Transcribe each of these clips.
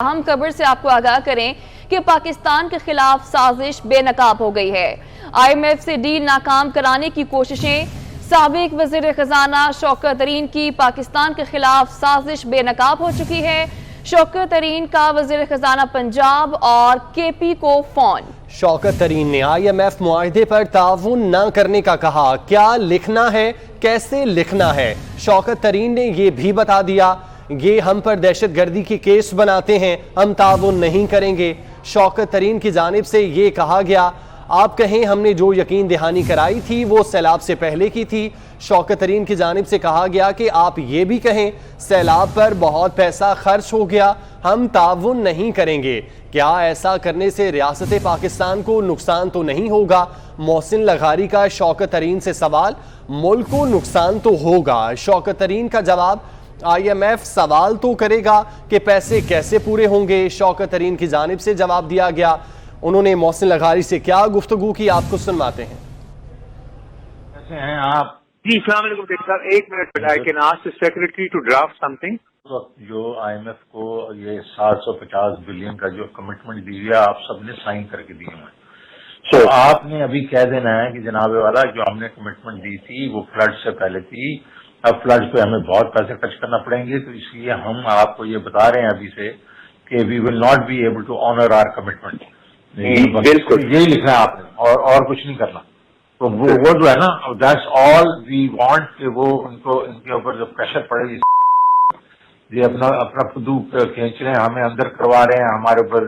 اہم خبر سے آپ کو آگاہ کریں کہ پاکستان کے خلاف سازش بے نقاب ہو گئی ہے۔ آئی ایم ایف سے ڈیل ناکام کرانے کی کوششیں۔ سابق وزیر خزانہ شوکت ترین کی پاکستان کے خلاف سازش بے نقاب ہو چکی ہے۔ شوکت ترین کا وزیر خزانہ پنجاب اور کے پی کو فون۔ شوکت ترین نے آئی ایم ایف معاہدے پر تعاون نہ کرنے کا کہا۔ کیا لکھنا ہے، کیسے لکھنا ہے، شوکت ترین نے یہ بھی بتا دیا۔ یہ ہم پر دہشت گردی کی کیس بناتے ہیں، ہم تعاون نہیں کریں گے۔ شوکت ترین کی جانب سے یہ کہا گیا، آپ کہیں ہم نے جو یقین دہانی کرائی تھی وہ سیلاب سے پہلے کی تھی۔ شوکت ترین کی جانب سے کہا گیا کہ آپ یہ بھی کہیں سیلاب پر بہت پیسہ خرچ ہو گیا، ہم تعاون نہیں کریں گے۔ کیا ایسا کرنے سے ریاست پاکستان کو نقصان تو نہیں ہوگا؟ محسن لغاری کا شوکت ترین سے سوال۔ ملک کو نقصان تو ہوگا۔ شوکت ترین کا جواب، آئی ایم ایف سوال تو کرے گا کہ پیسے کیسے پورے ہوں گے۔ شوکت ترین کی جانب سے جواب دیا گیا۔ انہوں نے محسن لغاری سے کیا گفتگو کی، آپ کو سنواتے ہیں۔ کیسے ہیں آپ؟ جی السلام علیکم ڈاکٹر صاحب، ایک minute I can ask the secretary to draft something. جو آئی ایم ایف کو یہ 750 بلین کا جو کمٹمنٹ دی ہے آپ سب نے سائن کر کے دیے ہیں، تو آپ نے ابھی کہہ دینا ہے کہ جناب والا جو ہم نے کمٹمنٹ دی تھی وہ فلڈ سے پہلے تھی، اب فلڈ پہ ہمیں بہت پیسے خرچ کرنا پڑیں گے، تو اس لیے ہم آپ کو یہ بتا رہے ہیں ابھی سے کہ we will not be able to honour our commitment. بالکل یہی لکھنا ہے آپ نے، اور کچھ نہیں کرنا۔ تو وہ جو ہے نا، دیٹس آل وی وانٹ کہ وہ ان کے اوپر جو پریشر پڑے، یہ اپنا خدو کھینچ رہے ہیں، ہمیں اندر کروا رہے ہیں، ہمارے اوپر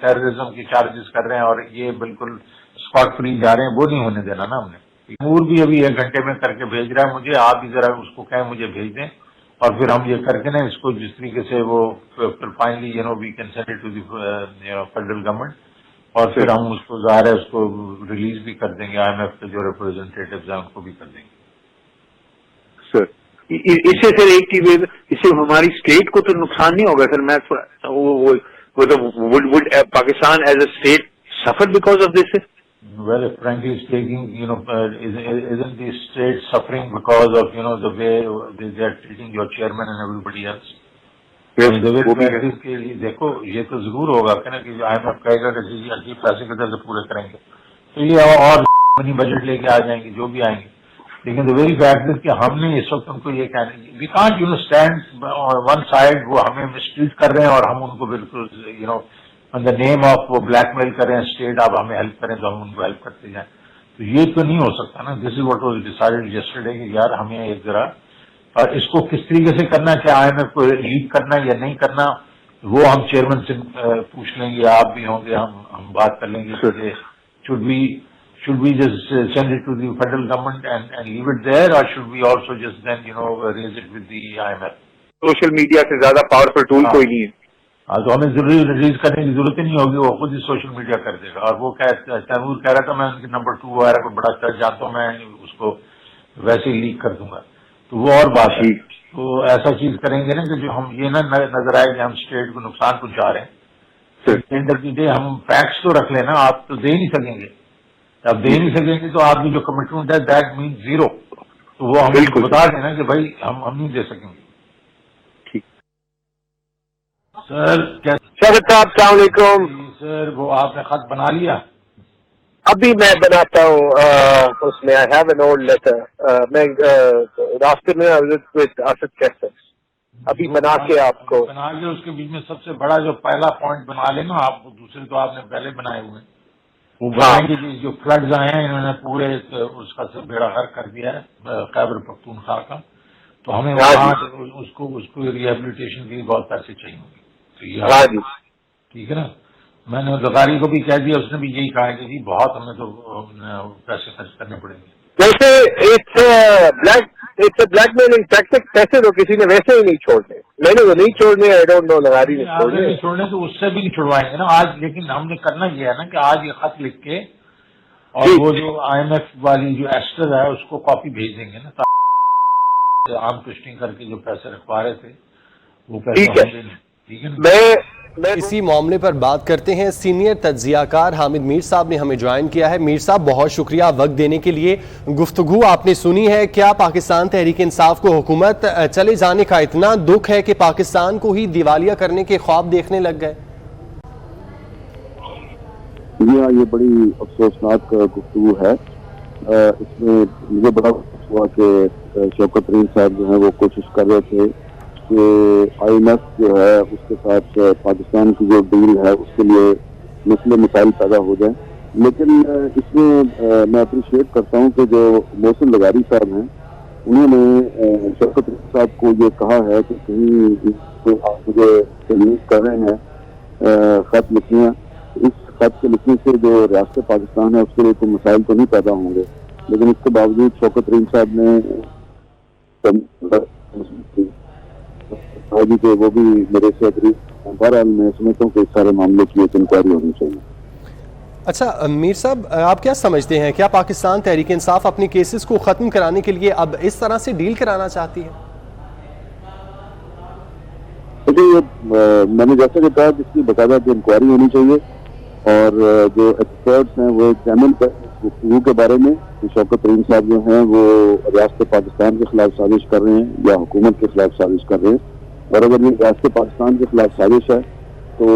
ٹیررزم کی چارجز کر رہے ہیں، اور یہ بالکل اسپاٹ فری جا رہے ہیں، وہ نہیں ہونے دینا نا ہم نے۔ امور بھی ابھی 1 گھنٹے میں کر کے بھیج رہا ہے مجھے، آپ بھی ذرا اس کو کہیں مجھے بھیج دیں، اور پھر ہم یہ کر کے نا اس کو جس طریقے سے وہ پھر finally we can send it to the federal government, اور پھر ہم اس کو ظاہر ہے اس کو ریلیز بھی کر دیں گے، آئی ایم ایف کے جو ریپرزینٹیٹیوز ہیں ان کو بھی کر دیں گے۔ سر اس سے سر ایک چیز، اس سے ہماری اسٹیٹ کو تو نقصان نہیں ہوگا سر؟ میں پاکستان ایز اے اسٹیٹ سفر because of this? Well, frankly speaking, isn't the state suffering because of, the way they are treating your chairman and everybody else? دیکھو یہ تو ضرور ہوگا کہ نا کہ آئی ایم ایف کہے گا کہ جی عجیب پیسے کدھر سے پورے کریں گے، تو یہ اور منی بجٹ لے کے آ جائیں گے جو بھی آئیں گے، لیکن the very fact is کہ ہم نے اس وقت ان کو یہ کہنا ہے we can't stand one side، وہ ہمیں مسٹریٹ کر رہے ہیں اور ہم ان کو بالکل on the name of وہ بلیک میل کریں اسٹیٹ، آپ ہمیں ہیلپ کریں تو ہم ان کو ہیلپ کرتے جائیں، تو یہ تو نہیں ہو سکتا نا۔ This is what was decided yesterday کہ یار ہمیں ایک ذرا، اور اس کو کس طریقے سے کرنا ہے، کیا آئی ایم ایف کو لیڈ کرنا یا نہیں کرنا، وہ ہم چیئرمین سے پوچھ لیں گے، آپ بھی ہوں گے، ہم بات کر لیں گے کہ should we just send it to the federal government and leave it there, or should we also just then raise it with the IMF؟ Social media سے زیادہ پاورفل ٹول کوئی نہیں ہے۔ ہاں تو ہمیں ضروری ریلیز کرنے کی ضرورت ہی نہیں ہوگی، وہ خود ہی سوشل میڈیا کر دے گا۔ اور وہ تیمور کہہ رہا تھا میں ان کے نمبر 2 وغیرہ کو بڑا اچھا جانتا ہوں، میں اس کو ویسے ہی لیک کر دوں گا، تو وہ اور بات ہے۔ تو ایسا چیز کریں گے نا کہ جو ہم یہ نہ نظر آئے کہ ہم اسٹیٹ کو نقصان پہنچا رہے ہیں۔ اینڈ آف دی ڈے ہم فیکٹس تو رکھ لینا، آپ تو دے نہیں سکیں گے، آپ دے نہیں سکیں گے تو آپ کی جو کمٹمنٹ ہے دیٹ مینس زیرو، تو وہ ہم بتا دینا کہ بھائی ہم نہیں دے سکیں گے۔ سر صاحب السلام علیکم۔ سر وہ آپ نے خط بنا لیا؟ ابھی میں بناتا ہوں، اس میں I have an old letter, میں راستے میں ابھی بنا کے آپ کو بنا کے اس کے بیچ میں سب سے بڑا جو پہلا پوائنٹ بنا لینا آپ، دوسرے تو آپ نے پہلے بنائے ہوئے ہیں، وہ بنائیں گے جو فلڈز آئے ہیں انہوں نے پورے اس کا بیڑا غرق کر دیا ہے خیبر پختونخوا کا، تو ہمیں وہاں اس کو ریہیبلیٹیشن کے لیے بہت پیسے چاہیے ہوں گے، ٹھیک ہے نا۔ میں نے لغاری کو بھی کہہ دیا، اس نے بھی یہی کہا کہ جی بہت ہمیں تو پیسے خرچ کرنے پڑیں گے۔ ویسے بلیک میلنگ ٹیکٹک، پیسے تو کسی نے ویسے ہی نہیں چھوڑنے، میں نے وہ نہیں چھوڑنے، آئی ڈونٹ نو لغاری نے چھوڑنے تو اس سے بھی نہیں چھڑوائیں گے نا آج، لیکن ہم نے کرنا یہ ہے نا کہ آج یہ خط لکھ کے اور وہ جو آئی ایم ایف والی جو ایسٹر ہے اس کو کاپی بھیج دیں گے نا، عام ٹوسٹنگ کر کے جو پیسے رکھوا رہے تھے وہ پیسے ٹھیک ہے نا۔ اسی معاملے پر بات کرتے ہیں. سینئر تجزیہ کار حامد میر صاحب نے ہمیں جوائن کیا ہے. میر صاحب بہت شکریہ وقت دینے کے لیے. گفتگو آپ نے سنی ہے. کیا پاکستان تحریک انصاف کو حکومت چلے جانے کا اتنا دکھ ہے کہ پاکستان کو ہی دیوالیہ کرنے کے خواب دیکھنے لگ گئے؟ جی ہاں، یہ بڑی افسوسناک گفتگو ہے. اس میں مجھے بڑا افسوس ہوا کہ شوکت ترین صاحب جو ہیں وہ کوشش کر رہے تھے کہ آئی ایم ایف جو ہے اس کے ساتھ پاکستان کی جو ڈیل ہے اس کے لیے مسئلے مسائل پیدا ہو جائیں. لیکن اس میں میں اپریشیٹ کرتا ہوں کہ جو محسن لغاری صاحب ہیں انہوں نے شوکت ترین صاحب کو یہ کہا ہے کہ کہیں آپ مجھے تجویز کر رہے ہیں خط لکھیاں، اس خط کے لکھنے سے جو ریاست پاکستان ہے اس کے لیے کوئی مسائل تو نہیں پیدا ہوں گے. لیکن اس کے باوجود شوکت ترین صاحب نے کہ وہ بھی میرے سے بہرحال میں سمجھتا ہوں کہ اس سارے معاملے کی ایک انکوائری ہونی چاہیے. اچھا میر صاحب، آپ کیا سمجھتے ہیں، کیا پاکستان تحریک انصاف اپنے کیسز کو ختم کرانے کے لیے اب اس طرح سے ڈیل کرانا چاہتی ہے؟ میں نے جیسا کہ کہا جس کی باقاعدہ انکوائری ہونی چاہیے اور جو ایکسپرٹس ہیں وہ ایگزامن کریں گفتگو کے بارے میں کہ شوکت ترین صاحب جو ہیں وہ ریاست پاکستان کے خلاف سازش کر رہے ہیں یا حکومت کے خلاف سازش کر رہے ہیں. اور اگر یہ ریاست پاکستان کے خلاف سازش ہے تو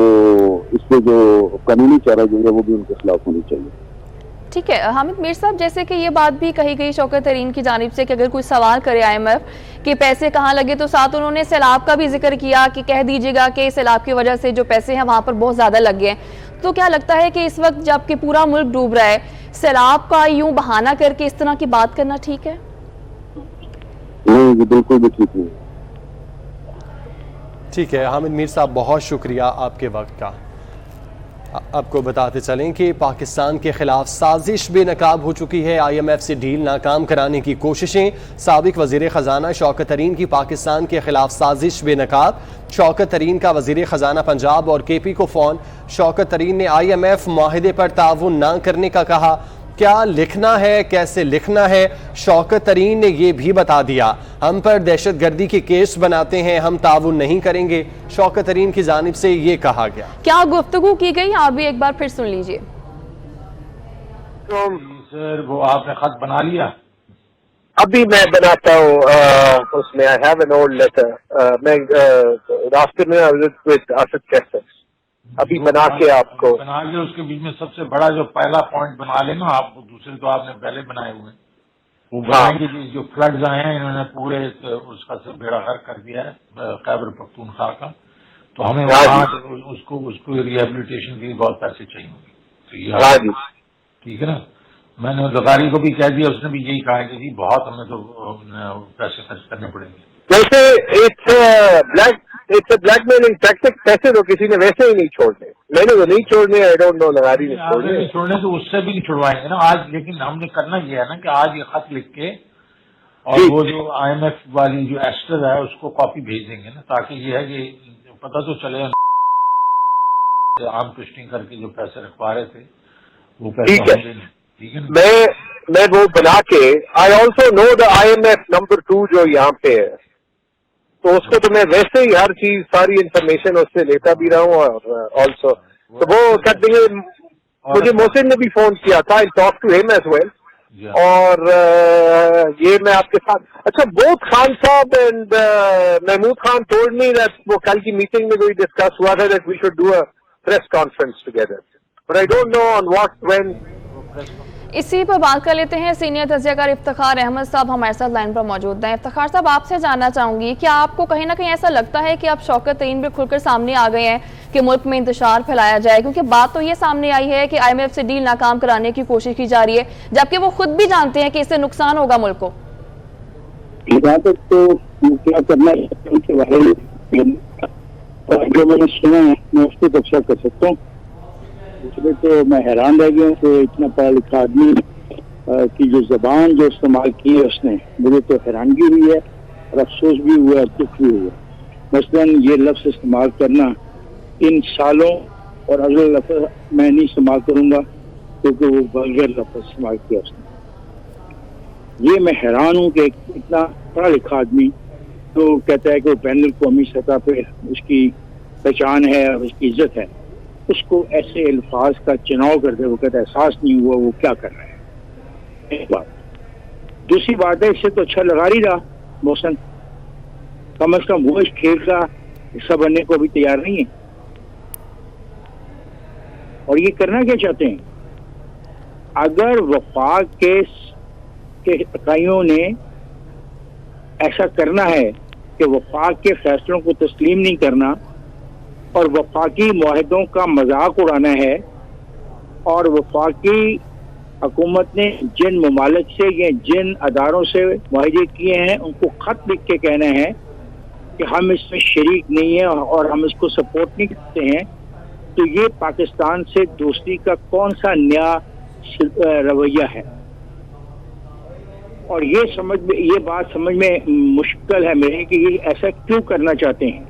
اس پہ جو قانونی چارہ جو ہے وہ بھی ان کے خلاف ہونی چاہیے. ٹھیک ہے حامد میر صاحب، جیسے کہ یہ بات بھی کہی گئی شوکت ترین کی جانب سے کہ اگر کوئی سوال کرے آئی ایم ایف کہ پیسے کہاں لگے تو ساتھ انہوں نے سیلاب کا بھی ذکر کیا کہ کہہ دیجیے گا کہ سیلاب کی وجہ سے جو پیسے ہیں وہاں پر بہت زیادہ لگ گئے ہیں. تو کیا لگتا ہے کہ اس وقت جب کہ پورا ملک ڈوب رہا ہے سیلاب کا یوں بہانہ کر کے اس طرح کی بات کرنا ٹھیک ہے؟ نہیں، یہ بالکل بھی ٹھیک نہیں. ٹھیک ہے حامد میر صاحب، بہت شکریہ آپ کے وقت کا. آپ کو بتاتے چلیں کہ پاکستان کے خلاف سازش بے نقاب ہو چکی ہے. آئی ایم ایف سے ڈیل ناکام کرانے کی کوششیں. سابق وزیر خزانہ شوکت ترین کی پاکستان کے خلاف سازش بے نقاب. شوکت ترین کا وزیر خزانہ پنجاب اور کے پی کو فون. شوکت ترین نے آئی ایم ایف معاہدے پر تعاون نہ کرنے کا کہا. کیا لکھنا ہے، کیسے لکھنا ہے، شوکت ترین نے یہ بھی بتا دیا. ہم پر دہشت گردی کے کیس بناتے ہیں، ہم تعاون نہیں کریں گے، شوکت ترین کی جانب سے یہ کہا گیا. کیا گفتگو کی گئی آپ بھی ایک بار پھر سن لیجئے. سر وہ آپ نے خط بنا لیا؟ ابھی میں بناتا ہوں اس میں I have an old letter. میں راستے میں اسد کیسے ابھی بنا کے آپ کو بنا لیا. اس کے بیچ میں سب سے بڑا جو پہلا پوائنٹ بنا لینا آپ، دوسرے تو آپ نے پہلے بنائے ہوئے وہ بنائیں گے. جو فلڈز آئے ہیں انہوں نے پورے اس کا بیڑا غرق کر دیا ہے خیبر پختونخوا کا. تو ہمیں وہاں اس کو ریہیبلیٹیشن کے لیے بہت پیسے چاہیے ہوں گے. ٹھیک ہے نا. میں نے لغاری کو بھی کہہ دیا، اس نے بھی یہی کہا کہ جی بہت ہمیں تو پیسے خرچ کرنے پڑیں گے. ویسے it's a blackmailing tactic. پیسے تو کسی نے ویسے ہی نہیں چھوڑنے، میں نے تو نہیں چھوڑنے. آئی ڈونٹ نو لغاری نے چھوڑنے تو اس سے بھی نہیں چھڑوائیں گے نا آج. لیکن ہم نے کرنا یہ ہے نا کہ آج یہ خط لکھ کے اور وہ جو آئی ایم ایف والی جو ایسٹر ہے اس کو کاپی بھیج دیں گے نا، تاکہ یہ ہے کہ پتہ تو چلے عام ٹوسٹنگ کر کے جو پیسے رکھوا رہے تھے وہ پیسے ہوں گے. ٹھیک ہے نا. میں وہ بنا کے I also know the I M F number 2 جو یہاں پہ ہے، تو اس کو تو میں ویسے ہی ہر چیز ساری انفارمیشن اس سے لیتا بھی رہا ہوں. اور آلسو تو وہ کر دیں گے. مجھے محسن نے بھی فون کیا تھا. آئی ٹاک ٹو ہم ایز ویل. اور یہ میں آپ کے ساتھ اچھا both Khan sahab and Mahmood Khan told me that وہ کل کی میٹنگ میں کوئی ڈسکس ہوا تھا that we should do a press conference together, but I don't know on what when. اسی پر بات کر لیتے ہیں. سینئر تجزیہ کار افتخار احمد صاحب ہمارے ساتھ لائن پر موجود ہیں. افتخار صاحب، آپ سے جاننا چاہوں گی کہ آپ کو کہیں نہ کہیں ایسا لگتا ہے کہ اب شوکت ترین بھی کھل کر سامنے آ گئے ہیں کہ ملک میں انتشار پھیلایا جائے؟ کیونکہ بات تو یہ سامنے آئی ہے کہ آئی ایم ایف سے ڈیل ناکام کرانے کی کوشش کی جا رہی ہے، جبکہ وہ خود بھی جانتے ہیں کہ اس سے نقصان ہوگا ملک کو. یہاں تک تو کیا کرنا ہے جو میں نے سنا ہے میں اس کو تبصرہ کر سکتا ہوں. دوسرے تو میں حیران رہ گیا ہوں کہ اتنا پڑھا لکھا آدمی کی جو زبان جو استعمال کی ہے اس نے، مجھے تو حیرانگی ہوئی ہے اور افسوس بھی ہوا ہے، دکھ بھی ہوا. مثلاً یہ لفظ استعمال کرنا ان سالوں، اور اگلے لفظ میں نہیں استعمال کروں گا کیونکہ وہ vulgar لفظ استعمال کیا اس نے. یہ میں حیران ہوں کہ اتنا پڑھا لکھا آدمی تو کہتا ہے کہ وہ بین الاقوامی سطح پہ اس کی پہچان ہے اور اس کی عزت ہے، اس کو ایسے الفاظ کا چناؤ کرتے وقت احساس نہیں ہوا وہ کیا کر رہے ہیں. ایک بات. دوسری بات ہے اس سے تو اچھا لگا نہیں رہا محسن، کم از کم وہ اس کھیل کا حصہ بننے کو ابھی تیار نہیں ہے. اور یہ کرنا کیا چاہتے ہیں؟ اگر وفاق کے اکائیوں نے ایسا کرنا ہے کہ وفاق کے فیصلوں کو تسلیم نہیں کرنا اور وفاقی معاہدوں کا مذاق اڑانا ہے، اور وفاقی حکومت نے جن ممالک سے یا جن اداروں سے معاہدے کیے ہیں ان کو خط لکھ کے کہنا ہے کہ ہم اس میں شریک نہیں ہیں اور ہم اس کو سپورٹ نہیں کرتے ہیں، تو یہ پاکستان سے دوستی کا کون سا نیا رویہ ہے؟ اور یہ بات سمجھ میں مشکل ہے میرے کہ یہ ایسا کیوں کرنا چاہتے ہیں.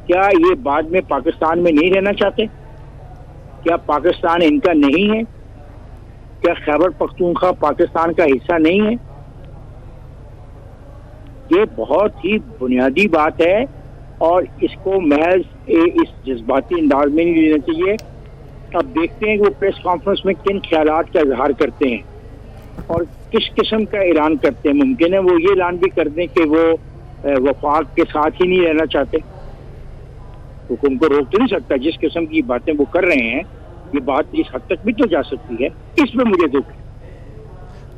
کیا یہ بعد میں پاکستان میں نہیں رہنا چاہتے؟ کیا پاکستان ان کا نہیں ہے؟ کیا خیبر پختونخوا پاکستان کا حصہ نہیں ہے؟ یہ بہت ہی بنیادی بات ہے اور اس کو محض اس جذباتی انداز میں نہیں لینا چاہیے. اب دیکھتے ہیں کہ وہ پریس کانفرنس میں کن خیالات کا اظہار کرتے ہیں اور کس قسم کا اعلان کرتے ہیں. ممکن ہے وہ یہ اعلان بھی کر دیں کہ وہ وفاق کے ساتھ ہی نہیں رہنا چاہتے. حکم کو روک تو نہیں سکتا. جس قسم کی باتیں وہ کر رہے ہیں یہ بات اس حد تک بھی تو جا سکتی ہے. اس میں مجھے دکھ ہے.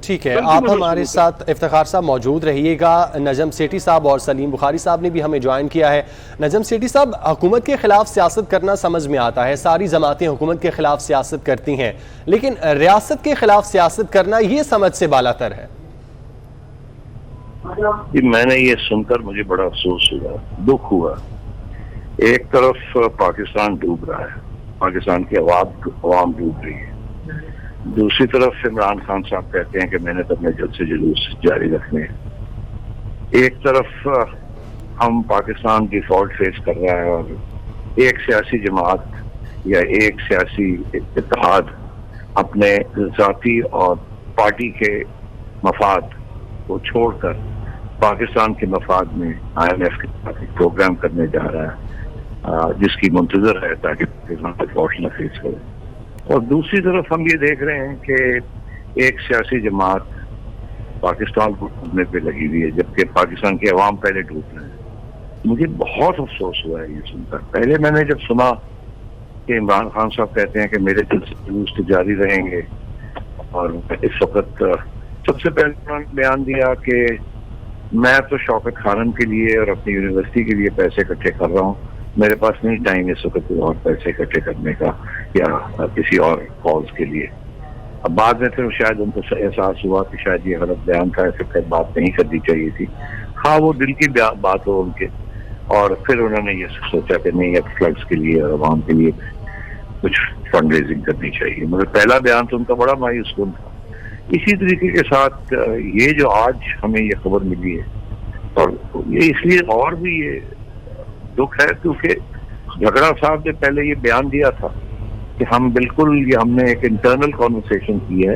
ٹھیک ہے، آپ ہمارے ساتھ افتخار صاحب موجود رہیے گا. نجم سیٹھی صاحب اور سلیم بخاری صاحب نے بھی ہمیں جوائن کیا ہے. نجم سیٹھی صاحب، حکومت کے خلاف سیاست کرنا سمجھ میں آتا ہے، ساری جماعتیں حکومت کے خلاف سیاست کرتی ہیں، لیکن ریاست کے خلاف سیاست کرنا یہ سمجھ سے بالاتر ہے. میں نے یہ سن کر مجھے بڑا افسوس ہوا، دکھ ہوا. ایک طرف پاکستان ڈوب رہا ہے، پاکستان کی عوام ڈوب رہی ہے. دوسری طرف عمران خان صاحب کہتے ہیں کہ میں نے اپنے جلد سے جلوس جاری رکھنے ہیں. ایک طرف ہم پاکستان ڈیفالٹ فیس کر رہا ہے اور ایک سیاسی جماعت یا ایک سیاسی اتحاد اپنے ذاتی اور پارٹی کے مفاد کو چھوڑ کر پاکستان کے مفاد میں IMF کے ساتھ پروگرام کرنے جا رہا ہے جس کی منتظر ہے تاکہ پاکستان ڈیفالٹ نہ فیس کرے. اور دوسری طرف ہم یہ دیکھ رہے ہیں کہ ایک سیاسی جماعت پاکستان کو ڈوبنے پہ لگی ہوئی ہے جبکہ پاکستان کے عوام پہلے ڈوب رہے ہیں. مجھے بہت افسوس ہوا ہے یہ سن کر. پہلے میں نے جب سنا کہ عمران خان صاحب کہتے ہیں کہ میرے جلوس جاری رہیں گے، اور اس وقت سب سے پہلے انہوں نے بیان دیا کہ میں تو شوکت خانم کے لیے اور اپنی یونیورسٹی کے لیے پیسے اکٹھے کر رہا ہوں، میرے پاس نہیں ٹائم اس وقت اور پیسے اکٹھے کرنے کا یا کسی اور کالز کے لیے. اب بعد میں پھر شاید ان کو احساس ہوا کہ شاید یہ غلط بیان تھا، ایسے پھر بات نہیں کرنی چاہیے تھی. ہاں وہ دل کی بات ہو ان کے، اور پھر انہوں نے یہ سوچا کہ نہیں اب فلڈس کے لیے اور عوام کے لیے کچھ فنڈ ریزنگ کرنی چاہیے. مگر پہلا بیان تو ان کا بڑا مایوس کن تھا. اسی طریقے کے ساتھ یہ جو آج ہمیں یہ خبر ملی ہے، اور یہ اس لیے اور بھی یہ دکھ ہے کیونکہ جھگڑا صاحب نے پہلے یہ بیان دیا تھا کہ ہم بالکل یہ ہم نے ایک انٹرنل کانورسیشن کی ہے،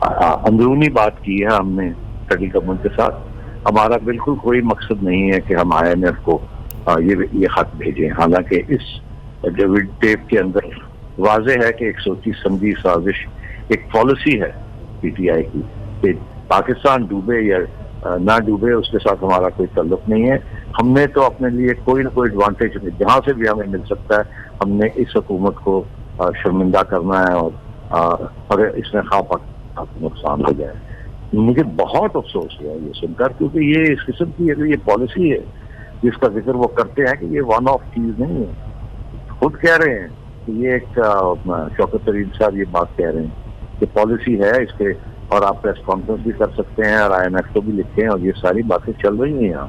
اندرونی بات کی ہے ہم نے سینٹرل گورنمنٹ کے ساتھ. ہمارا بالکل کوئی مقصد نہیں ہے کہ ہم IMF کو یہ خط بھیجیں. حالانکہ اس ٹیپ کے اندر واضح ہے کہ ایک سوچی سمجھی سازش ایک پالیسی ہے PTI کی کہ پاکستان ڈوبے یا نہ ڈوبے اس کے ساتھ ہمارا کوئی تعلق نہیں ہے. ہم نے تو اپنے لیے کوئی نہ کوئی ایڈوانٹیج جہاں سے بھی ہمیں مل سکتا ہے ہم نے اس حکومت کو شرمندہ کرنا ہے، اور اگر اس میں خواہ نقصان ہو جائے. مجھے بہت افسوس ہوا یہ سن کر کیونکہ یہ اس قسم کی یہ پالیسی ہے جس کا ذکر وہ کرتے ہیں کہ یہ ون آف چیز نہیں ہے. خود کہہ رہے ہیں کہ یہ ایک شوکت ترین صاحب یہ بات کہہ رہے ہیں کہ پالیسی ہے اس کے، اور آپ پریس کانفرنس بھی کر سکتے ہیں اور IMF کو بھی لکھیں، اور یہ ساری باتیں چل رہی ہیں یہاں.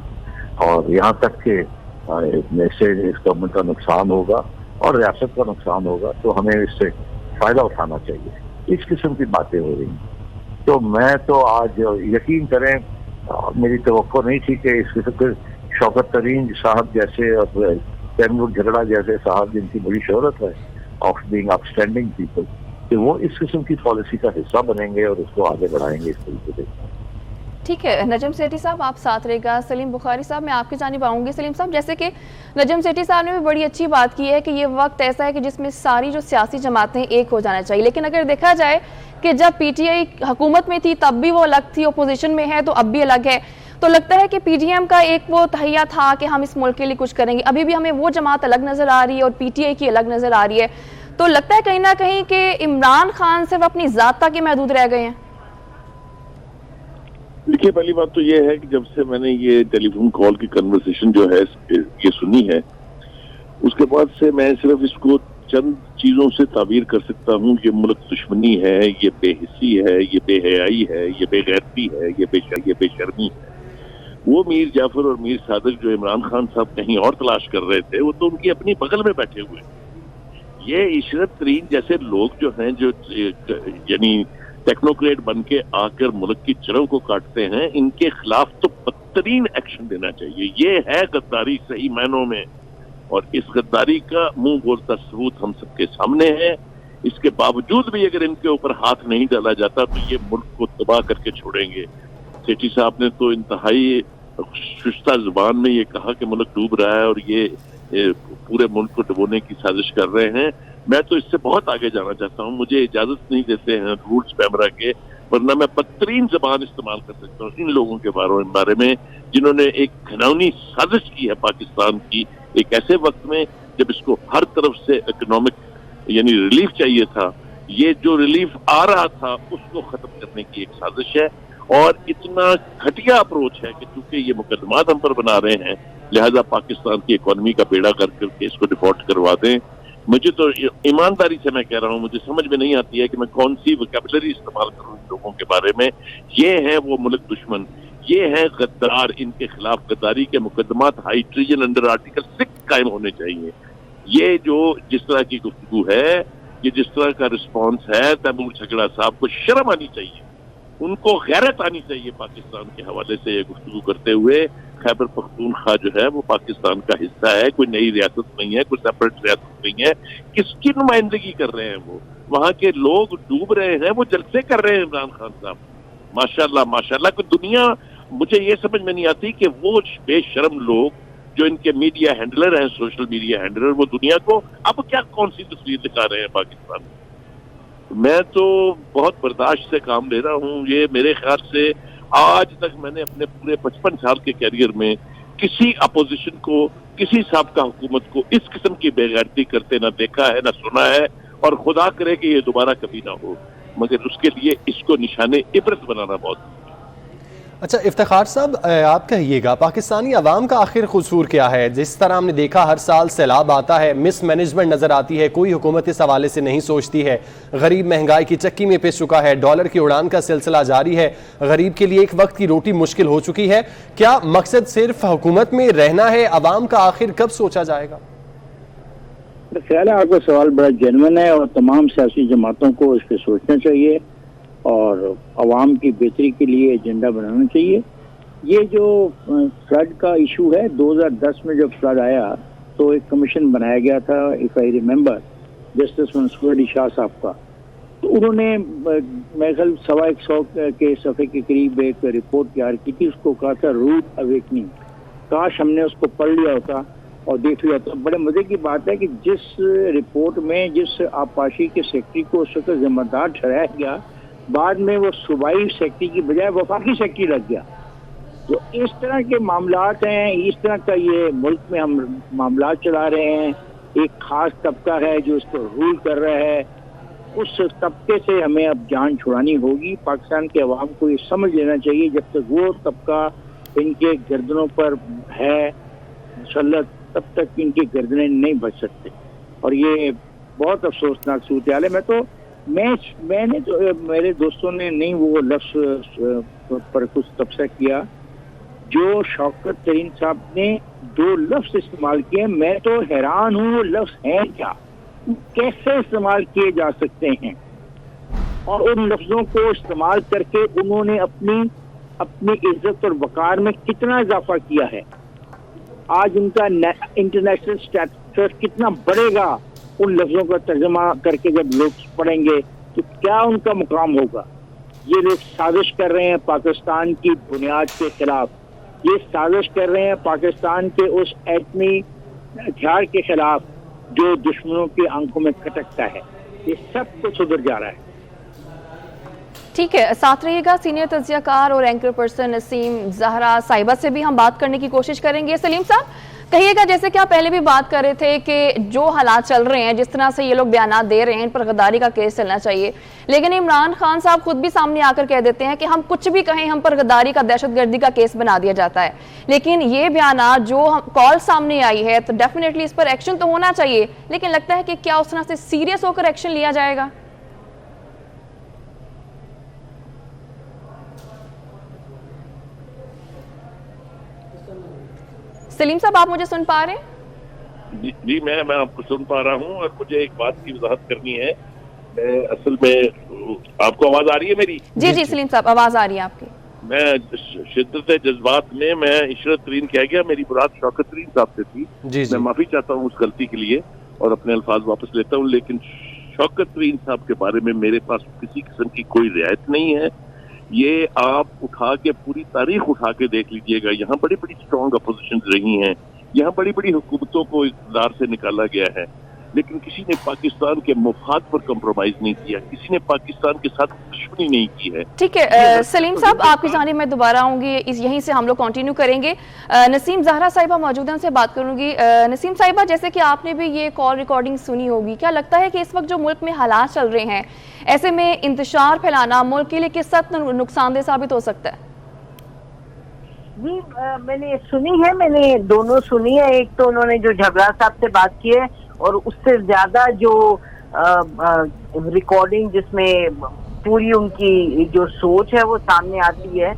اور یہاں تک کہ اس سے اس گورنمنٹ کا نقصان ہوگا اور ریاست کا نقصان ہوگا تو ہمیں اس سے فائدہ اٹھانا چاہیے. اس قسم کی باتیں ہو رہی ہیں. تو میں تو آج یقین کریں میری توقع نہیں تھی کہ اس قسم کے شوکت ترین صاحب جیسے اور تیمور جھگڑا جیسے صاحب جن کی بڑی شہرت ہے of being up standing people کہ وہ اس قسم کی پالیسی کا حصہ بنیں گے اور اس کو آگے بڑھائیں گے اس طریقے سے. ٹھیک ہے نجم سیٹھی صاحب آپ ساتھ رہے گا. سلیم بخاری صاحب میں آپ کی جانب آؤں گی. سلیم صاحب جیسے کہ نجم سیٹھی صاحب نے بھی بڑی اچھی بات کی ہے کہ یہ وقت ایسا ہے کہ جس میں ساری جو سیاسی جماعتیں ایک ہو جانا چاہیے, لیکن اگر دیکھا جائے کہ جب پی ٹی آئی حکومت میں تھی تب بھی وہ الگ تھی, اپوزیشن میں ہے تو اب بھی الگ ہے, تو لگتا ہے کہ پی ڈی ایم کا ایک وہ تہیہ تھا کہ ہم اس ملک کے لیے کچھ کریں گے, ابھی بھی ہمیں وہ جماعت الگ نظر آ رہی ہے اور پی ٹی آئی کی الگ نظر آ رہی ہے, تو لگتا ہے کہیں نہ کہیں کہ عمران خان صرف اپنی ذات تک محدود رہ گئے ہیں. دیکھیے پہلی بات تو یہ ہے کہ جب سے میں نے یہ ٹیلی فون کال کی کنورسیشن جو ہے یہ سنی ہے, اس کے بعد سے میں صرف اس کو چند چیزوں سے تعبیر کر سکتا ہوں. یہ ملک دشمنی ہے, یہ بے حسی ہے, یہ بے حیائی ہے, یہ بے غیرتی ہے, یہ بے شرمی ہے. وہ میر جعفر اور میر صادق جو عمران خان صاحب کہیں اور تلاش کر رہے تھے, وہ تو ان کی اپنی بغل میں بیٹھے ہوئے. یہ عشرت ترین جیسے لوگ جو ہیں, جو یعنی ٹیکنوکریٹ بن کے آ کر ملک کی جڑوں کو کاٹتے ہیں, ان کے خلاف تو بدترین ایکشن دینا چاہیے. یہ ہے غداری صحیح معنوں میں, اور اس غداری کا منہ بولتا ثبوت ہم سب کے سامنے ہے. اس کے باوجود بھی اگر ان کے اوپر ہاتھ نہیں ڈالا جاتا تو یہ ملک کو تباہ کر کے چھوڑیں گے. سیٹھی صاحب نے تو انتہائی شستہ زبان میں یہ کہا کہ ملک ڈوب رہا ہے اور یہ پورے ملک کو ڈبونے کی سازش کر رہے ہیں. میں تو اس سے بہت آگے جانا چاہتا ہوں, مجھے اجازت نہیں دیتے ہیں رولز پیمرا کے, ورنہ میں بدترین زبان استعمال کر سکتا ہوں ان لوگوں کے بارے میں جنہوں نے ایک گھناؤنی سازش کی ہے پاکستان کی, ایک ایسے وقت میں جب اس کو ہر طرف سے اکنامک یعنی ریلیف چاہیے تھا. یہ جو ریلیف آ رہا تھا اس کو ختم کرنے کی ایک سازش ہے, اور اتنا گھٹیا اپروچ ہے کہ چونکہ یہ مقدمات ہم پر بنا رہے ہیں لہذا پاکستان کی اکانومی کا بیڑا کر کے اس کو ڈیفالٹ کروا دیں. مجھے تو ایمانداری سے میں کہہ رہا ہوں, مجھے سمجھ میں نہیں آتی ہے کہ میں کون سی ویکیبلری استعمال کروں ان لوگوں کے بارے میں. یہ ہیں وہ ملک دشمن, یہ ہیں غدار, ان کے خلاف غداری کے مقدمات ہائی ٹریجن انڈر آرٹیکل 6 قائم ہونے چاہیے. یہ جو جس طرح کی گفتگو ہے, یہ جس طرح کا رسپانس ہے, تیمور جھگڑا صاحب کو شرم آنی چاہیے, ان کو غیرت آنی چاہیے پاکستان کے حوالے سے یہ گفتگو کرتے ہوئے. خیبر پختونخوا جو ہے وہ پاکستان کا حصہ ہے, کوئی نئی ریاست نہیں ہے, کوئی سیپریٹ ریاست نہیں ہے. کس کی نمائندگی کر رہے ہیں وہ؟ وہاں کے لوگ ڈوب رہے ہیں, وہ جلسے کر رہے ہیں عمران خان صاحب. ماشاءاللہ ماشاءاللہ. کوئی دنیا مجھے یہ سمجھ میں نہیں آتی کہ وہ بے شرم لوگ جو ان کے میڈیا ہینڈلر ہیں, سوشل میڈیا ہینڈلر, وہ دنیا کو اب کیا کون سی تصویر دکھا رہے ہیں پاکستان میں. میں تو بہت برداشت سے کام لے رہا ہوں. یہ میرے خیال سے آج تک میں نے اپنے پورے 55 سال کے کیریئر میں کسی اپوزیشن کو, کسی سابقہ حکومت کو اس قسم کی بے غیرتی کرتے نہ دیکھا ہے نہ سنا ہے, اور خدا کرے کہ یہ دوبارہ کبھی نہ ہو, مگر اس کے لیے اس کو نشان عبرت بنانا بہت. اچھا افتخار صاحب آپ کہیے گا پاکستانی عوام کا آخر قصور کیا ہے؟ جس طرح ہم نے دیکھا ہر سال سیلاب آتا ہے, مس مینجمنٹ نظر آتی ہے, کوئی حکومت اس حوالے سے نہیں سوچتی ہے. غریب مہنگائی کی چکی میں پس چکا ہے, ڈالر کی اڑان کا سلسلہ جاری ہے, غریب کے لیے ایک وقت کی روٹی مشکل ہو چکی ہے. کیا مقصد صرف حکومت میں رہنا ہے؟ عوام کا آخر کب سوچا جائے گا؟ خیال ہے آپ کا سوال بڑا جینوئن ہے, اور تمام سیاسی جماعتوں کو اس پہ سوچنا چاہیے اور عوام کی بہتری کے لیے ایجنڈا بنانا چاہیے. یہ جو فلڈ کا ایشو ہے, 2010 میں جب فلڈ آیا تو ایک کمیشن بنایا گیا تھا, اف آئی ریممبر, جسٹس منصور علی شاہ صاحب کا. تو انہوں نے میرے خیال 125 کے صفحے کے قریب ایک رپورٹ تیار کی تھی, اس کو کہا تھا روٹ اویکننگ. کاش ہم نے اس کو پڑھ لیا ہوتا اور دیکھ لیا. تو بڑے مزے کی بات ہے کہ جس رپورٹ میں جس آبپاشی کے سیکٹری کو اس وقت ذمہ دار ٹھہرایا گیا, بعد میں وہ صوبائی سیکٹری کی بجائے وفاقی سیکٹری لگ گیا. تو اس طرح کے معاملات ہیں, اس طرح کا یہ ملک میں ہم معاملات چلا رہے ہیں. ایک خاص طبقہ ہے جو اس کو رول کر رہا ہے, اس طبقے سے ہمیں اب جان چھڑانی ہوگی. پاکستان کے عوام کو یہ سمجھ لینا چاہیے جب تک وہ طبقہ ان کے گردنوں پر ہے مسلط, تب تک ان کی گردنیں نہیں بچ سکتے. اور یہ بہت افسوسناک صورتحال ہے. میں نے تو میرے دوستوں نے نہیں وہ لفظ پر کچھ تبصرہ کیا جو شوکت ترین صاحب نے 2 لفظ استعمال کیے. میں تو حیران ہوں وہ لفظ ہیں کیا, کیسے استعمال کیے جا سکتے ہیں, اور ان لفظوں کو استعمال کر کے انہوں نے اپنی عزت اور وقار میں کتنا اضافہ کیا ہے. آج ان کا انٹرنیشنل اسٹیٹس کتنا بڑھے گا ان لفظوں کا ترجمہ کر کے جب لوگ پڑھیں گے تو کیا ان کا مقام ہوگا. یہ لوگ سازش کر رہے ہیں پاکستان کی بنیاد کے خلاف، یہ سازش کر رہے ہیں پاکستان کے اس ایٹمی ہتھیار کے خلاف جو دشمنوں کی آنکھوں میں کھٹکتا ہے. یہ سب کچھ ادھر جا رہا ہے. ٹھیک ہے، ساتھ رہیے گا. سینئر تجزیہ کار اور اینکر پرسن نسیم زہرا صاحبہ سے بھی ہم بات کرنے کی کوشش کریں گے. سلیم صاحب کہیے گا، جیسے کہ آپ پہلے بھی بات کر رہے تھے کہ جو حالات چل رہے ہیں، جس طرح سے یہ لوگ بیانات دے رہے ہیں، ان پر غداری کا کیس چلنا چاہیے، لیکن عمران خان صاحب خود بھی سامنے آ کر کہہ دیتے ہیں کہ ہم کچھ بھی کہیں ہم پر غداری کا، دہشت گردی کا کیس بنا دیا جاتا ہے. لیکن یہ بیانات جو کال سامنے آئی ہے تو ڈیفینیٹلی اس پر ایکشن تو ہونا چاہیے، لیکن لگتا ہے کہ کیا اس طرح سے سیریس ہو کر ایکشن لیا جائے گا؟ سلیم صاحب آپ مجھے سن پا رہے ہیں؟ جی میں آپ کو سن پا رہا ہوں، اور مجھے ایک بات کی وضاحت کرنی ہے. اصل میں آپ کو آواز آ رہی ہے میری؟ جی سلیم صاحب آواز آ رہی ہے آپ کی. میں شدت جذبات میں عشرت ترین کہہ گیا، میری مراد شوکت ترین صاحب سے تھی. میں معافی چاہتا ہوں اس غلطی کے لیے اور اپنے الفاظ واپس لیتا ہوں، لیکن شوکت ترین صاحب کے بارے میں میرے پاس کسی قسم کی کوئی رعایت نہیں ہے. یہ آپ اٹھا کے پوری تاریخ اٹھا کے دیکھ لیجئے گا، یہاں بڑی بڑی اسٹرانگ اپوزیشنز رہی ہیں، یہاں بڑی بڑی حکومتوں کو اقتدار سے نکالا گیا ہے، لیکن کسی نے پاکستان کے مفاد پر کمپرومائز نہیں کیا، کسی نے پاکستان کے ساتھ دشمنی نہیں کی ہے. ٹھیک ہے سلیم صاحب، آپ کی جانب میں دوبارہ آؤں گی، یہیں سے ہم لوگ کنٹینیو کریں گے. نسیم زہرا صاحبہ موجودہ سے بات کروں گی. نسیم صاحبہ، جیسے کہ آپ نے بھی یہ کال ریکارڈنگ سنی ہوگی، کیا لگتا ہے کہ اس وقت جو ملک میں حالات چل رہے ہیں، ایسے میں انتشار پھیلانا ملک کے لیے کس حد نقصان دہ ثابت ہو سکتا ہے؟ جی میں نے سنی ہے، میں نے دونوں سنی ہے. ایک تو انہوں نے جو جھبرا صاحب سے بات کی ہے، اور اس سے زیادہ جو ریکارڈنگ جس میں پوری ان کی جو سوچ ہے وہ سامنے آتی ہے،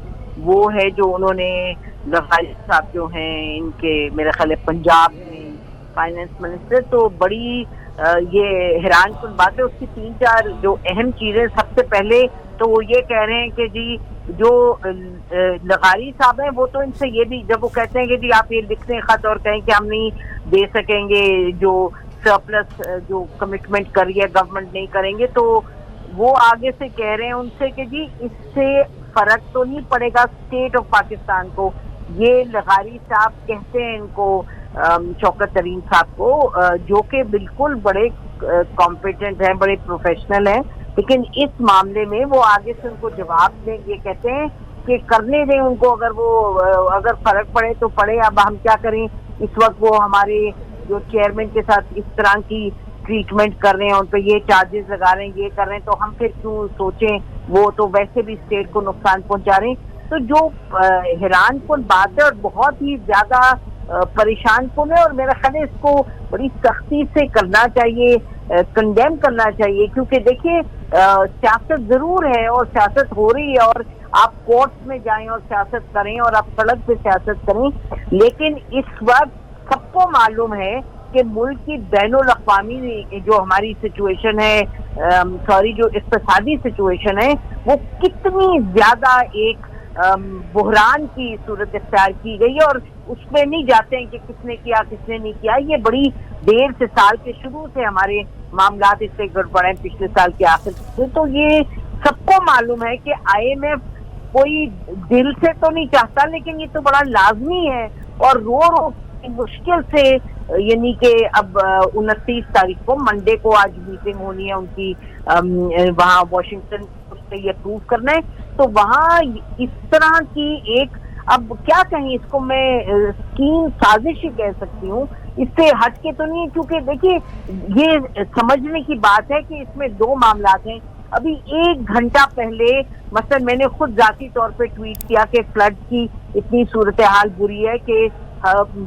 وہ ہے جو انہوں نے لغاری صاحب جو ہیں ان کے میرے خیال پنجاب میں فائنانس منسٹر، تو بڑی یہ حیران کن بات ہے. اس کی 3-4 جو اہم چیزیں، سب سے پہلے تو وہ یہ کہہ رہے ہیں کہ جی جو لغاری صاحب ہیں وہ تو ان سے یہ بھی، جب وہ کہتے ہیں کہ جی آپ یہ لکھ دیں خط اور کہیں کہ ہم نہیں دے سکیں گے، جو سرپلس جو کمٹمنٹ کری ہے گورنمنٹ نہیں کریں گے، تو وہ آگے سے کہہ رہے ہیں ان سے کہ جی اس سے فرق تو نہیں پڑے گا اسٹیٹ آف پاکستان کو. یہ لغاری صاحب کہتے ہیں ان کو، شوکت ترین صاحب کو، جو کہ بالکل بڑے کمپیٹنٹ ہیں، بڑے پروفیشنل ہیں، لیکن اس معاملے میں وہ آگے سے ان کو جواب دیں. یہ کہتے ہیں کہ کرنے دیں ان کو، اگر فرق پڑے تو پڑے، اب ہم کیا کریں. اس وقت وہ ہمارے جو چیئرمین کے ساتھ اس طرح کی ٹریٹمنٹ کر رہے ہیں، ان پہ یہ چارجز لگا رہے ہیں، یہ کر رہے ہیں، تو ہم پھر کیوں سوچیں، وہ تو ویسے بھی اسٹیٹ کو نقصان پہنچا رہے ہیں. تو جو حیران کن بات ہے اور بہت ہی زیادہ پریشان کن ہے، اور میرا خیال ہے اس کو بڑی سختی سے کرنا چاہیے، کنڈیم کرنا چاہیے، کیونکہ دیکھیے سیاست ضرور ہے اور سیاست ہو رہی ہے، اور آپ کورٹس میں جائیں اور سیاست کریں اور آپ سڑک پہ سیاست کریں، لیکن اس وقت سب کو معلوم ہے کہ ملک کی بین الاقوامی جو ہماری سچویشن ہے، جو اقتصادی سچویشن ہے، وہ کتنی زیادہ ایک بحران کی صورت اختیار کی گئی ہے، اور اس میں نہیں جاتے ہیں کہ کس نے کیا کس نے نہیں کیا. یہ بڑی دیر سے، سال کے شروع سے ہمارے معاملات اس سے گڑبڑ ہیں، پچھلے سال کے آخر سے. تو یہ سب کو معلوم ہے کہ IMF کوئی دل سے تو نہیں چاہتا، لیکن یہ تو بڑا لازمی ہے، اور رو مشکل سے، یعنی کہ اب 29 تاریخ کو منڈے کو آج میٹنگ ہونی ہے ان کی وہاں واشنگٹن، اس پہ یہ اپروو کرنا ہے. تو وہاں اس طرح کی ایک، اب کیا کہیں اس کو، میں اسکیم سازش ہی کہہ سکتی ہوں، اس سے ہٹ کے تو نہیں، کیونکہ دیکھیے یہ سمجھنے کی بات ہے کہ اس میں 2 معاملات ہیں. ابھی 1 گھنٹہ پہلے مثلا میں نے خود ذاتی طور پہ ٹویٹ کیا کہ فلڈ کی اتنی صورتحال بری ہے کہ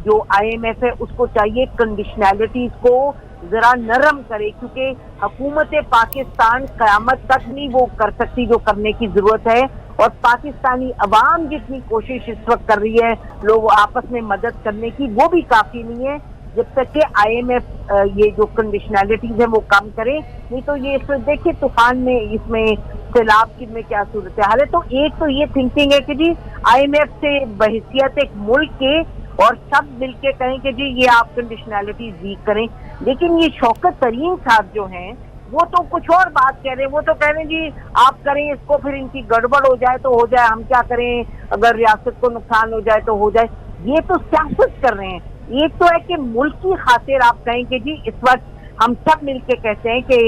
جو IMF ہے اس کو چاہیے کنڈیشنلٹیز کو ذرا نرم کرے، کیونکہ حکومت پاکستان قیامت تک نہیں وہ کر سکتی جو کرنے کی ضرورت ہے، اور پاکستانی عوام جتنی کوشش اس وقت کر رہی ہے لوگ آپس میں مدد کرنے کی، وہ بھی کافی نہیں ہے جب تک کہ IMF یہ جو کنڈیشنلٹیز ہیں وہ کم کرے. نہیں تو یہ اس میں دیکھیے طوفان میں، اس میں سیلاب کی میں کیا صورتحال ہے. تو ایک تو یہ تھنکنگ ہے کہ جی IMF سے بحیثیت ایک ملک کے، اور سب مل کے کہیں کہ جی یہ آپ کنڈیشنلٹیز ویک کریں. لیکن یہ شوکت ترین صاحب جو ہیں وہ تو کچھ اور بات کہہ رہے ہیں. وہ تو کہہ رہے ہیں جی آپ کریں اس کو, پھر ان کی گڑبڑ ہو جائے تو ہو جائے, ہم کیا کریں, اگر ریاست کو نقصان ہو جائے تو ہو جائے. یہ تو سیاست کر رہے ہیں. ایک تو ہے کہ ملک کی خاطر آپ کہیں کہ جی اس وقت ہم سب مل کے کہتے ہیں کہ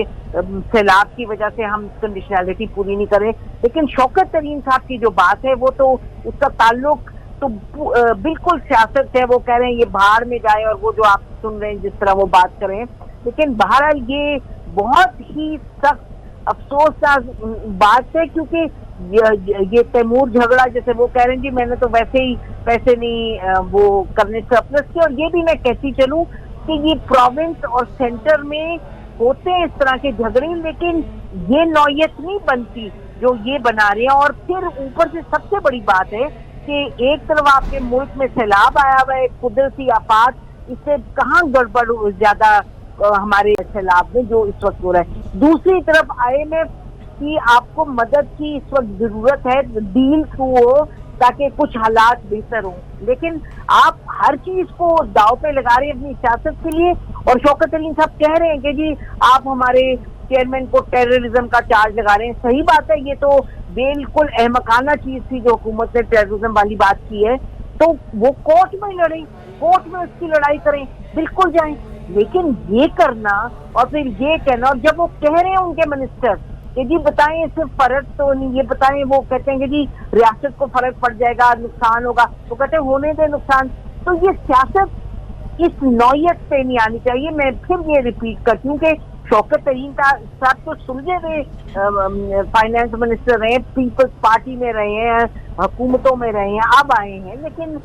سیلاب کی وجہ سے ہم کنڈیشنلٹی پوری نہیں کریں, لیکن شوکت ترین صاحب کی جو بات ہے وہ تو اس کا تعلق تو بالکل سیاست ہے. وہ کہہ رہے ہیں یہ باہر میں جائے, اور وہ جو آپ سن رہے ہیں جس طرح وہ بات کریں, لیکن بہرحال یہ بہت ہی سخت افسوسناک بات ہے, کیونکہ یہ تیمور جھگڑا جیسے وہ کہہ رہے ہیں جی میں نے تو ویسے ہی پیسے نہیں وہ کرنے سرپلس کیا. اور یہ بھی میں کہتی چلوں کہ یہ پروونس اور سینٹر میں ہوتے ہیں اس طرح کے جھگڑے, لیکن یہ نوعیت نہیں بنتی جو یہ بنا رہے ہیں. اور پھر اوپر سے سب سے بڑی بات ہے کہ ایک طرف آپ کے ملک میں سیلاب آیا ہوا ہے, قدرتی آفات, اس سے کہاں گڑبڑ زیادہ ہمارے سیلاب میں جو اس وقت ہو رہا ہے. دوسری طرف IMF کی آپ کو مدد کی اس وقت ضرورت ہے, ڈیل تھرو ہو تاکہ کچھ حالات بہتر ہوں, لیکن آپ ہر چیز کو داؤ پہ لگا رہے ہیں اپنی سیاست کے لیے. اور شوکت ترین صاحب کہہ رہے ہیں کہ جی آپ ہمارے چیئرمین کو ٹیررزم کا چارج لگا رہے ہیں. صحیح بات ہے, یہ تو بالکل احمقانہ چیز تھی جو حکومت نے ٹیررزم والی بات کی ہے, تو وہ کورٹ میں لڑیں, کورٹ میں اس کی لڑائی کریں, بالکل جائیں. لیکن یہ کرنا اور پھر یہ کہنا, اور جب وہ کہہ رہے ہیں ان کے منسٹر کہ جی بتائیں اس سے فرق تو نہیں, یہ بتائیں, وہ کہتے ہیں کہ جی ریاست کو فرق پڑ جائے گا, نقصان ہوگا, تو کہتے ہیں ہونے دیں نقصان. تو یہ سیاست اس نوعیت پہ نہیں آنی چاہیے. میں پھر یہ ریپیٹ کرتی ہوں کہ شوکت ترین صاحب تو سلجھے ہوئے فائنانس منسٹر رہے ہیں, پیپلز پارٹی میں رہے ہیں, حکومتوں میں رہے ہیں, اب آئے ہیں, لیکن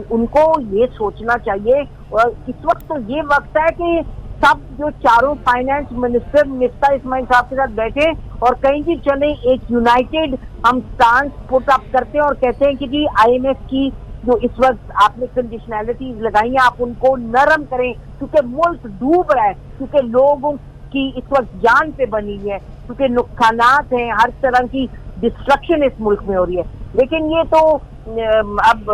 ان کو یہ سوچنا چاہیے. اور اس وقت تو یہ وقت ہے کہ سب جو چاروں فائنانس منسٹر مفتاح اسماعیل صاحب کے ساتھ بیٹھے اور کہیں جی چلیں ایک یونائٹیڈ ہم سٹانس پٹ اپ کرتے ہیں اور کہتے ہیں کہ جی IMF کی جو اس وقت آپ نے کنڈیشنلٹیز لگائی ہیں آپ ان کو نرم کریں, کیونکہ ملک ڈوب رہا ہے, کیونکہ لوگوں کی اس وقت جان پہ بنی ہے, کیونکہ نقصانات ہیں, ہر طرح کی ڈسٹرکشن اس ملک میں ہو رہی ہے. لیکن یہ تو اب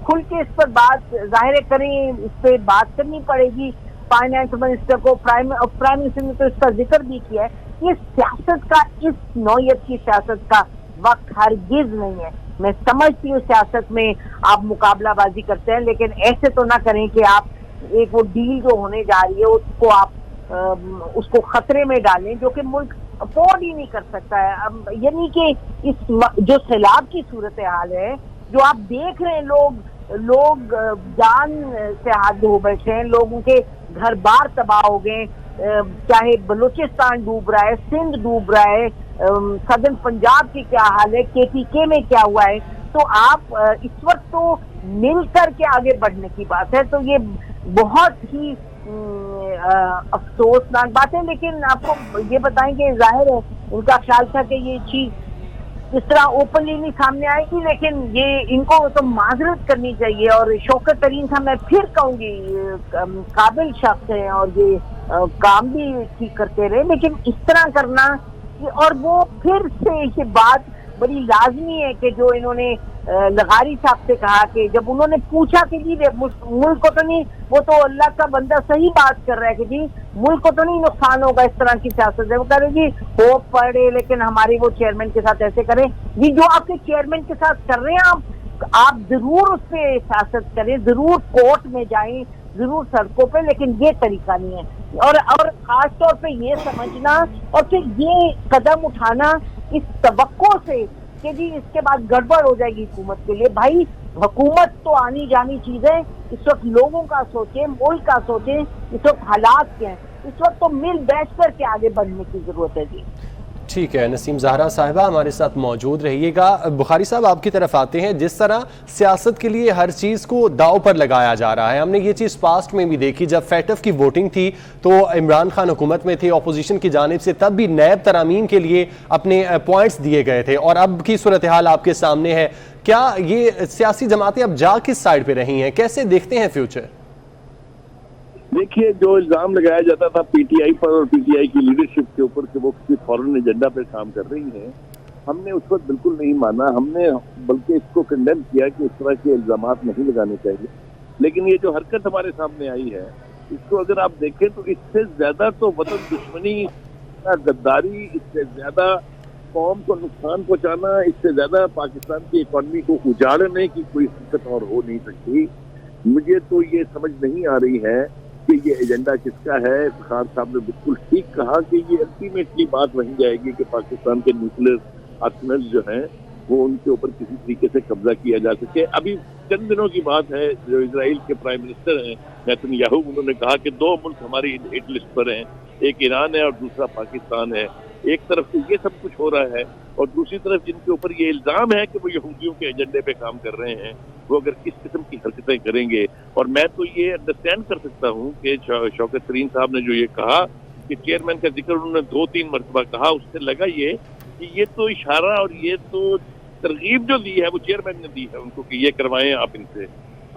کھل کے اس پر بات ظاہر کریں, اس پہ بات کرنی پڑے گی فائنانس منسٹر کو. پرائم منسٹر نے تو اس کا ذکر بھی کیا ہے. یہ سیاست کا, اس نوعیت کی سیاست کا وقت ہرگز نہیں ہے. میں سمجھتی ہوں سیاست میں آپ مقابلہ بازی کرتے ہیں, لیکن ایسے تو نہ کریں کہ آپ ایک وہ ڈیل جو ہونے جا رہی ہے اس کو آپ اس کو خطرے میں ڈالیں, جو کہ ملک افورڈ ہی نہیں کر سکتا ہے. یعنی کہ اس جو سیلاب کی صورتحال ہے جو آپ دیکھ رہے ہیں, لوگ جان سے ہاتھ دھو بیٹھے ہیں, لوگوں کے گھر بار تباہ ہو گئے, چاہے بلوچستان ڈوب رہا ہے, سندھ ڈوب رہا ہے, سدرن پنجاب کی کیا حال ہے, KPK میں کیا ہوا ہے. تو آپ اس وقت تو مل کر کے آگے بڑھنے کی بات ہے. تو یہ بہت ہی افسوسناک بات ہے. لیکن آپ کو یہ بتائیں کہ ظاہر ہے ان کا خیال تھا کہ یہ چیز اس طرح اوپنلی نہیں سامنے آئے گی, لیکن یہ ان کو تو معذرت کرنی چاہیے. اور شوکت ترین صاحب میں پھر کہوں گی قابل شخص ہیں اور یہ کام بھی ٹھیک کرتے رہے, لیکن اس طرح کرنا, اور وہ پھر سے یہ بات بڑی لازمی ہے کہ جو انہوں نے لغاری صاحب سے کہا کہ جب انہوں نے پوچھا کہ جی ملک کو تو نہیں, وہ تو اللہ کا بندہ صحیح بات کر رہا ہے کہ جی ملک کو تو نہیں نقصان ہوگا اس طرح کی سیاست ہے. وہ کہہ رہے جی ہو پڑے, لیکن ہماری وہ چیئرمین کے ساتھ ایسے کریں. جی جو آپ کے چیئرمین کے ساتھ کر رہے ہیں آپ ضرور اس پہ سیاست کریں, ضرور کورٹ میں جائیں, ضرور سڑکوں پہ, لیکن یہ طریقہ نہیں ہے. اور خاص طور پہ یہ سمجھنا اور پھر یہ قدم اٹھانا اس توقع سے کہ جی اس کے بعد گڑبڑ ہو جائے گی حکومت کے لیے. بھائی حکومت تو آنی جانی چیز ہے, اس وقت لوگوں کا سوچیں, ملک کا سوچیں, اس وقت حالات کیا ہیں, اس وقت تو مل بیٹھ کر کے آگے بڑھنے کی ضرورت ہے. جی ٹھیک ہے, نسیم زہرا صاحبہ ہمارے ساتھ موجود رہیے گا. بخاری صاحب آپ کی طرف آتے ہیں. جس طرح سیاست کے لیے ہر چیز کو داؤ پر لگایا جا رہا ہے, ہم نے یہ چیز پاسٹ میں بھی دیکھی. جب فیٹف کی ووٹنگ تھی تو عمران خان حکومت میں تھے, اپوزیشن کی جانب سے تب بھی نیب ترامیم کے لیے اپنے پوائنٹس دیے گئے تھے, اور اب کی صورتحال آپ کے سامنے ہے. کیا یہ سیاسی جماعتیں اب جا کس سائڈ پہ رہی ہیں, کیسے دیکھتے ہیں فیوچر؟ دیکھیے جو الزام لگایا جاتا تھا PTI پر اور PTI کی لیڈرشپ کے اوپر کہ وہ کسی فورن ایجنڈا پہ کام کر رہی ہیں, ہم نے اس وقت بالکل نہیں مانا. ہم نے بلکہ اس کو کنڈیم کیا کہ اس طرح کے الزامات نہیں لگانے چاہیے. لیکن یہ جو حرکت ہمارے سامنے آئی ہے اس کو اگر آپ دیکھیں تو اس سے زیادہ تو وطن دشمنی غداری، اس سے زیادہ قوم کو نقصان پہنچانا، اس سے زیادہ پاکستان کی اکانومی کو اجاڑنے کی کوئی حرکت اور ہو نہیں سکتی. مجھے تو یہ سمجھ نہیں آ رہی ہے کہ یہ ایجنڈا کس کا ہے. خان صاحب نے بالکل ٹھیک کہا کہ یہ الٹیمیٹلی بات بن جائے گی کہ پاکستان کے نیوکلیر آرسنل جو ہیں وہ ان کے اوپر کسی طریقے سے قبضہ کیا جا سکے. ابھی چند دنوں کی بات ہے، جو اسرائیل کے پرائم منسٹر ہیں نیتن یاہو، انہوں نے کہا کہ 2 ملک ہماری ہٹ لسٹ پر ہیں، ایک ایران ہے اور دوسرا پاکستان ہے. ایک طرف سے یہ سب کچھ ہو رہا ہے اور دوسری طرف جن کے اوپر یہ الزام ہے کہ وہ یہودیوں کے ایجنڈے پہ کام کر رہے ہیں، وہ اگر کس قسم کی حرکتیں کریں گے. اور میں تو یہ انڈرسٹینڈ کر سکتا ہوں کہ شوکت ترین صاحب نے جو یہ کہا کہ چیئرمین کا ذکر انہوں نے 2-3 مرتبہ کہا، اس سے لگا یہ کہ یہ تو اشارہ اور یہ تو ترغیب جو دی ہے وہ چیئرمین نے دی ہے ان کو کہ یہ کروائیں آپ ان سے.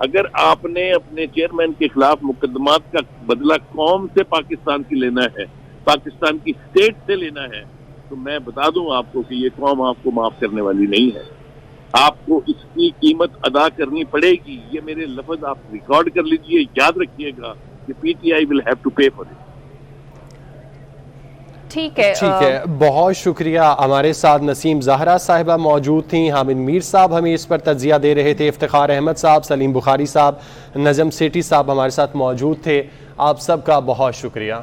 اگر آپ نے اپنے چیئرمین کے خلاف مقدمات کا بدلہ قوم سے پاکستان کی لینا ہے، پاکستان کی اسٹیٹ سے لینا ہے، تو میں بتا دوں آپ کو کہ یہ قوم آپ کو معاف کرنے والی نہیں ہے. آپ کو اس کی قیمت ادا کرنی پڑے گی. یہ میرے لفظ آپ ریکارڈ کر لیجئے، یاد رکھیے گا کہ P T I will have to pay for it. ٹھیک ہے، بہت شکریہ. ہمارے ساتھ نسیم زہرا صاحبہ موجود تھیں، حامد میر صاحب ہمیں اس پر تجزیہ دے رہے تھے، افتخار احمد صاحب، سلیم بخاری صاحب، نجم سیٹھی صاحب ہمارے ساتھ موجود تھے. آپ سب کا بہت شکریہ.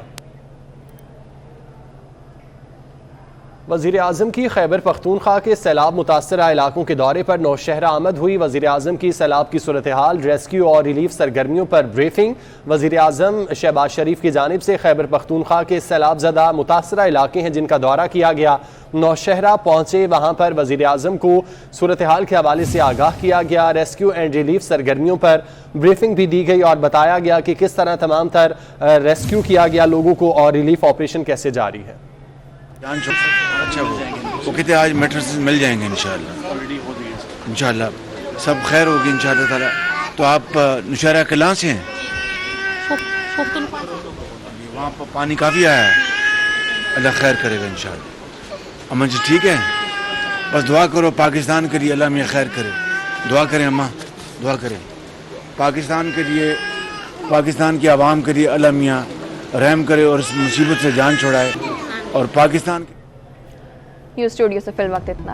وزیر اعظم کی خیبر پختونخوا کے سیلاب متاثرہ علاقوں کے دورے پر نوشہرہ آمد ہوئی. وزیر اعظم کی سیلاب کی صورتحال، ریسکیو اور ریلیف سرگرمیوں پر بریفنگ. وزیر اعظم شہباز شریف کی جانب سے خیبر پختونخوا کے سیلاب زدہ متاثرہ علاقے ہیں جن کا دورہ کیا گیا. نوشہرہ پہنچے، وہاں پر وزیر اعظم کو صورتحال کے حوالے سے آگاہ کیا گیا. ریسکیو اینڈ ریلیف سرگرمیوں پر بریفنگ بھی دی گئی اور بتایا گیا کہ کس طرح تمام تر ریسکیو کیا گیا لوگوں کو اور ریلیف آپریشن کیسے جاری ہے. اچھا وہ کہتے ہیں آج میٹرسز مل جائیں گے انشاءاللہ سب خیر ہوگی انشاءاللہ تعالی. تو آپ نوشہرہ کلاں سے ہیں؟ وہاں پر پانی کافی آیا ہے، اللہ خیر کرے گا انشاءاللہ. اماں جی ٹھیک ہے، بس دعا کرو پاکستان کے لیے، اللہ میاں خیر کرے. دعا کریں اماں، دعا کریں پاکستان کے لیے، پاکستان کی عوام کے لیے اللہ میاں رحم کرے اور اس مصیبت سے جان چھڑائے. اور پاکستان اسٹوڈیو سے فی الوقت اتنا.